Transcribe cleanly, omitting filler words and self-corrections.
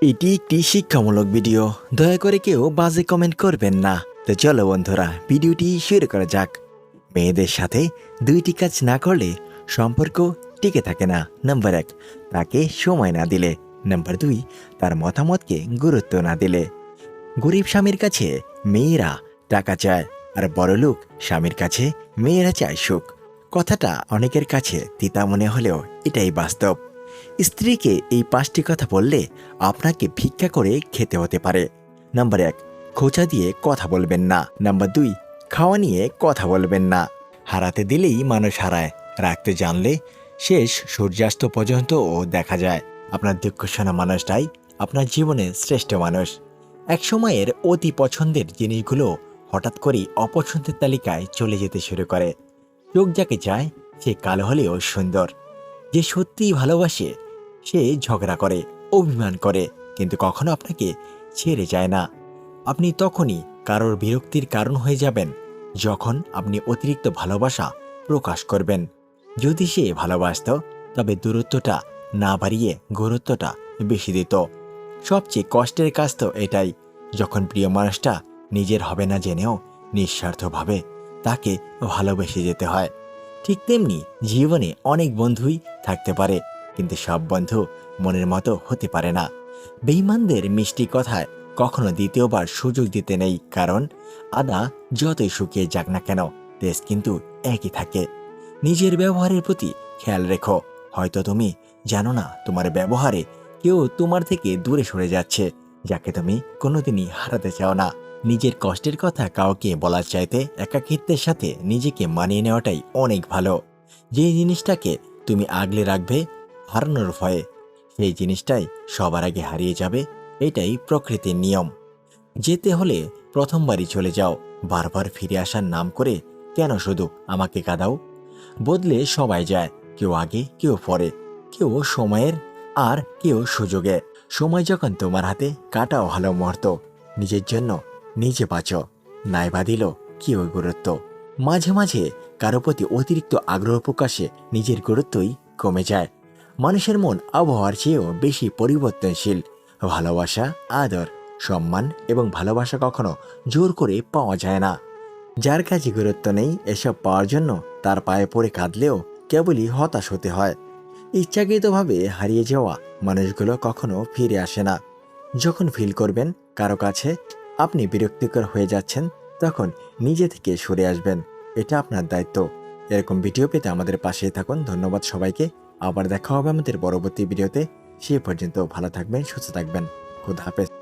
এটি একটি শিক্ষামূলক ভিডিও। দয়া করে কেউ বাজে কমেন্ট করবেন না। তো চলো বন্ধুরা, ভিডিওটি শুরু করা যাক। মেয়েদের সাথে দুইটি কাজ না করলে সম্পর্ক টিকে থাকে না। নাম্বার 1, তাকে সময় না দিলে। নাম্বার 2, তার মতামতকে গুরুত্ব না দিলে। গরিব স্বামীর কাছে মেয়েরা টাকা চায়, আর বড়লোক স্বামীর কাছে মেয়েরা চায় সুখ। কথাটা অনেকের কাছে তিতা মনে হলেও এটাই বাস্তব। স্ত্রীকে এই 5টি কথা বললে আপনাকে ভিক্ষা করে খেতে হতে পারে। নাম্বার 1, খোঁচা দিয়ে কথা বলবেন না। নাম্বার 2, খাওয়া নিয়ে কথা বলবেন না। হারাতে দিলেই মানুষ হারায়, রাখতে জানলে শেষ সূর্যাস্ত পর্যন্তও দেখা যায়। আপনার দুঃখ শোনা মানুষটাই আপনার জীবনের শ্রেষ্ঠ মানুষ। এক সময়ের অতি পছন্দের জিনিসগুলো হঠাৎ করেই অপছন্দের তালিকায় চলে যেতে শুরু করে। চোখ যাকে চায় সে কালো হলেও সুন্দর। যে সত্যিই ভালোবাসে সে ঝগড়া করে, অভিমান করে, কিন্তু কখনো আপনাকে ছেড়ে যায় না। আপনি তখনই কারোর বিরক্তির কারণ হয়ে যাবেন যখন আপনি অতিরিক্ত ভালোবাসা প্রকাশ করবেন। যদি সে ভালোবাসত তবে দূরত্বটা না বাড়িয়ে গুরুত্বটা বেশি দিত। সবচেয়ে কষ্টের কাজ তো এটাই, যখন প্রিয় মানুষটা নিজের হবে না জেনেও নিঃস্বার্থভাবে তাকে ভালোবেসে যেতে হয়। ঠিক তেমনি জীবনে অনেক বন্ধুই থাকতে পারে, কিন্তু সব বন্ধু মনের মতো হতে পারে না। বেঈমানদের মিষ্টি কথায় কখনো দ্বিতীয়বার সুযোগ দিতে নেই, কারণ আদা যতই শুকিয়ে যাক না কেন টেস্ট কিন্তু একই থাকে। নিজের ব্যবহারের প্রতি খেয়াল রেখো। হয়তো তুমি জানো না তোমার ব্যবহারে কেউ তোমার থেকে দূরে সরে যাচ্ছে, যাকে তুমি কোনোদিনই হারাতে চাও না। নিজের কষ্টের কথা কাউকে বলার চাইতে একাকিত্বের সাথে নিজেকে মানিয়ে নেওয়াটাই অনেক ভালো। যে জিনিসটাকে তুমি আগলে রাখবে হারানোর ভয়ে, সেই জিনিসটাই সবার আগে হারিয়ে যাবে। এটাই প্রকৃতির নিয়ম। যেতে হলে প্রথমবারই চলে যাও, বারবার ফিরে আসার নাম করে কেন শুধু আমাকে কাঁদাও? বদলে সবাই যায়, কেউ আগে কেউ পরে, কেউ সময়ের আর কেউ সুযোগে। সময় যখন তোমার হাতে কাটাও ভালো মুহূর্ত, নিজের জন্য নিজে বাঁচো, নাই বাঁধিল কি ওই গুরুত্ব। মাঝে মাঝে কারো প্রতি অতিরিক্ত আগ্রহ প্রকাশে নিজের গুরুত্বই কমে যায়। মানুষের মন আবহাওয়ার চেয়েও বেশি পরিবর্তনশীল। ভালোবাসা, আদর, সম্মান এবং ভালোবাসা কখনো জোর করে পাওয়া যায় না। যার কাছে গুরুত্ব নেই এসব পাওয়ার জন্য তার পায়ে পড়ে কাঁদলেও কেবলই হতাশ হতে হয়। ইচ্ছাকৃতভাবে হারিয়ে যাওয়া মানুষগুলো কখনো ফিরে আসে না। যখন ফিল করবেন কারো কাছে আপনি বিরক্তিকর হয়ে যাচ্ছেন, তখন নিজে থেকে সরে আসবেন। এটা আপনার দায়িত্ব। এরকম ভিডিও পেতে আমাদের পাশেই থাকুন। ধন্যবাদ সবাইকে। আবার দেখা হবে আমাদের পরবর্তী ভিডিওতে। সে পর্যন্ত ভালো থাকবেন, সুস্থ থাকবেন। খোদা হাফেজ।